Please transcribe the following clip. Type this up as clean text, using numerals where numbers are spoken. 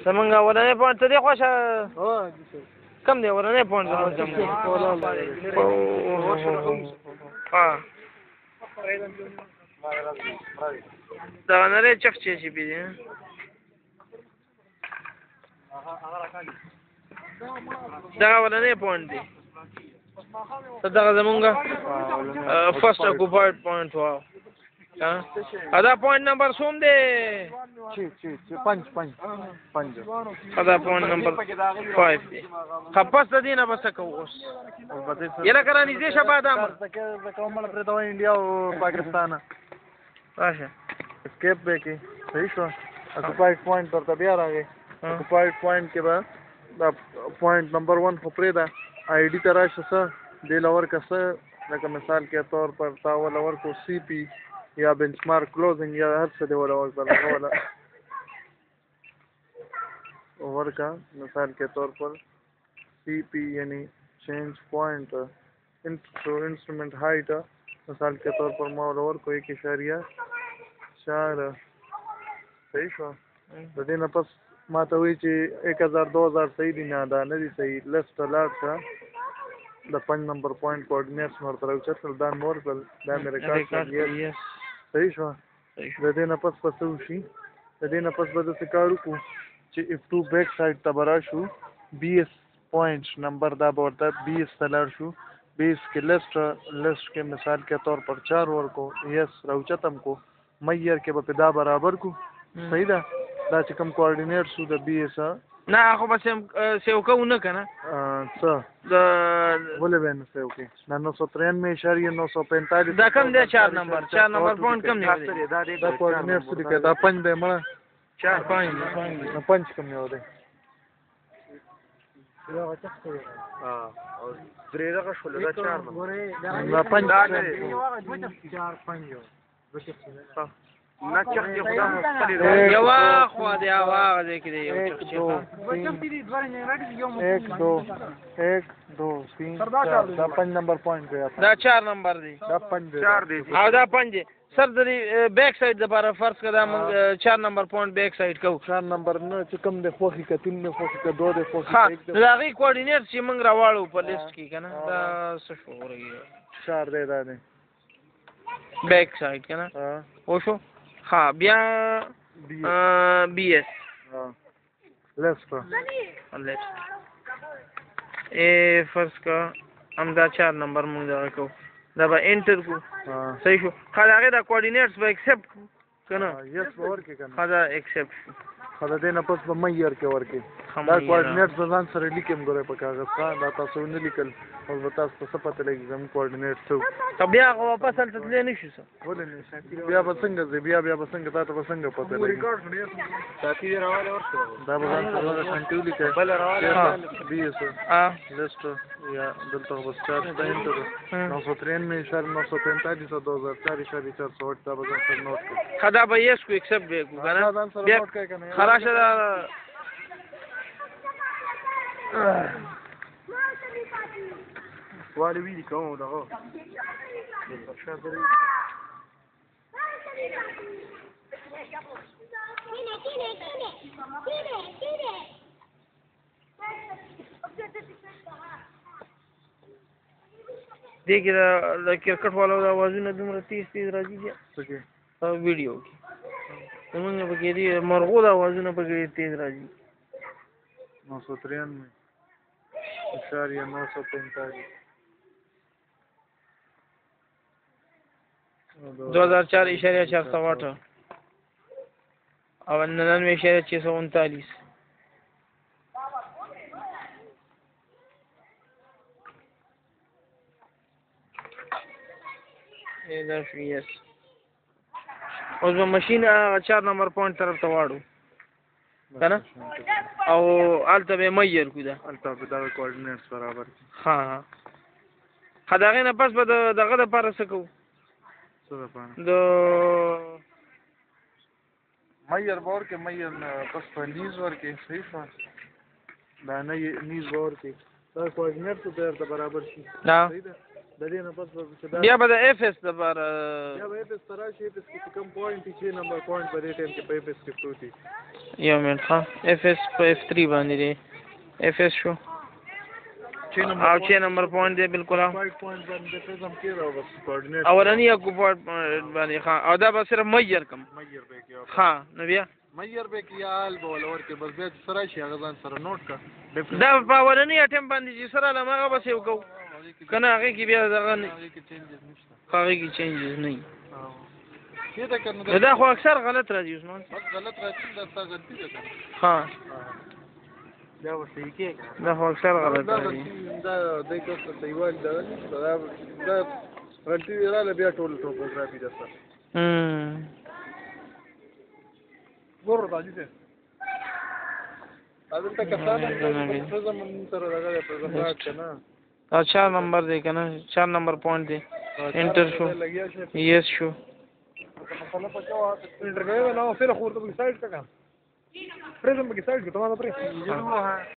زمونږ اولنی پوینټ ته دی خوښه کم دی اولنی پوینټ زمونږ دغه نری چف چې پي دی دغه اولنی پوینټ دی دغه زمونږ فرست اکوپاید پوینټ و دا پوینټ نمبر څوم دی دا پوینټ نمبر 5 دی پس د دې نه به څه کوو اوس یله که رانږدې شه بادام انډیا او پاکستان راشه اسکیپ به کې صحیح شو اکوپاید پوینټ درته بیا راغی اکوپاید پوینټ کې به دا پوینټ نمبر 1 خو پرېږده آی ډي ته راشه څه دې له ورکه څه لکه مثال کے طور پر تا وله ورکو سی پي یا بینچ مارک کلوزنګ یا هر څه دې وله ورکړه هغه وله ورکه مثال کے طور پر سی پي یعنی چینج پوائنٹ انسٹرومنٹ ہائٹ مثال کے طور پر ما وله ورکو 1.4 صحیح شو د دې نه پس ما ته وایي چې 1000 2000 صحیح دي نه دا نه دي صحیح لیفټ ته لاړ شه د 5 نمبر پوینټ کوارډینیټس مې ورته راوچت کړل دا مې ورکړل دا مې ریکارډ کړل صحیح شوه د دې نه پس به څه وشي د دې نه پس به داسې کار وکړو چې F2 بیک سایډ ته به راشو BS پوینټ نمبر دا به ورته BS ته لاړ شو BS کې لیفټ کې مثال کے طور پر 4 ورکو یس راوچتم کو میر کې به دا برابر کو صحیح ده دا چې کوم کوارډینیټ شو د BS نه خو به سیو کوو نه که نه څه ولې به نه سیو کوې دا 993.945 دا کم دی 4 نمبر پوینټ کم دی دا کوارډینیټ څه لیکلی دا 5 دی مړه 5 کم یو دی درې دغه شولو دا 4 نمبر دا 5 نه چخ دی خدا مختلف یوه خوا دی هغه ځای کې دی یو چخ 1 2 3 4 دا 5 نمبر پوینټ دی دا 4 نمبر دی دا 5 دی او دا 5 دی سر د بیک سایډ دپاره فرض که دا موږ 4 نمبر پوینټ بیک سایډ کوو 4 نمبر نه چې کوم دی خوښي که 3 دی خوښي که 2 دی خوښي ها د هغې کوارډینیټ چې موږ راواړو په لیسټ کې که نه دا څه شو ورګي 4 دی دا دی بیک سایډ که نه وشو ها بیا BS لیفټ فرض کا همدا 4 نمبر موږ دغه کوو دا به انټر کو صحیح شو ښه د هغې دا کوارډینیټس به ایکسپټ کړو که نه یس به ورکړې که نه ښه دا ایکسپټ شو ښه د دې نه پس به میر کې ورکړې دا کوارډینیټس به ځان سره لیکم ګورئ په کاغذ دا تاسو ونه لیکل اوس به تاسو ته څه پته لګي زموږ کوارډینیټ څه که بیا هغه واپس هلته تللی نه شو څه ولې نه شي بیا به څنګه ځې بیا به څنګه تا ته به څنګه پته لګي دا به ځان سره هغه شانټي ولیکئ BS لیسټ یا دلته به سټارټ دا انټر 993.945 2004.408 دا به ځان سره نوټ کړئ ښه دا به یس کو ایکسپټ به کړو که نه بیا خلاصه دا والی ویدی کوم دغه دې کې د کرکټ والو د اوازونه دومره تیز راځي بیا ویډیو کې زمونږ پکې دي مرغو د اوازونه پکې تیز راځي 993.945 2004.408 او 99.639 yes اوس به ماشین 4 نمبر پوینټ طرف ته واړو که نه او هلته به یې میر کړو دا هلته به دغه کوارډینیټس برابر کړي ښه ښه د هغې نه پس به د دغه دپاره څه کوو څه دپاره د میر به ورکړې میر نه پس په نیز ورکړې صحیح شوه دا نه نیز به ورکړې دا کوارډینیټس به درته برابر شي صحیح ده د دې نه پس بیا به د FS دپاره بیا به FS ته راشي FS کې چې کوم پوینټ چې نمبر پوینټ په دې ټایم کې په FS کې پروت وي یو منټ ها اف اس په اف 3 باندې دی اف اس شو او 6 نمبر پوینټ دی بالکل 5 پوینټ باندې پرزم کې راو بس کوارډینیټ اولنی کو پوینټ باندې ها او دا به صرف میر کم میر به کې ها نو بیا میر به کې آل بولور کې بس به سره شي هغه ځان سره نوٹ کا دا په اولنی اټم باندې چې سره لمغه بس یو کو کنه هغه کې بیا دغه نه هغه کې چینجز نه دا خو اکثر غلط راځي عثمان بس غلط راځي دا څه غلطي ده ها دا وصحیح کې دا خو اکثر غلط دا راځي دا د کوڅه سیوال دا غلطي رااله بیا ټول ټوپوګرافي ده سره ګور راځي ته اذن ته کسانه پرزم سره راغلی پرزم راځنه 4 نمبر دی کنه 4 نمبر پوینټ دی انټر شو یس شو مثلا پچاو انټر غوې نو فیر خورته په سایډ کا پرزم په سایډ کې ته ما پرې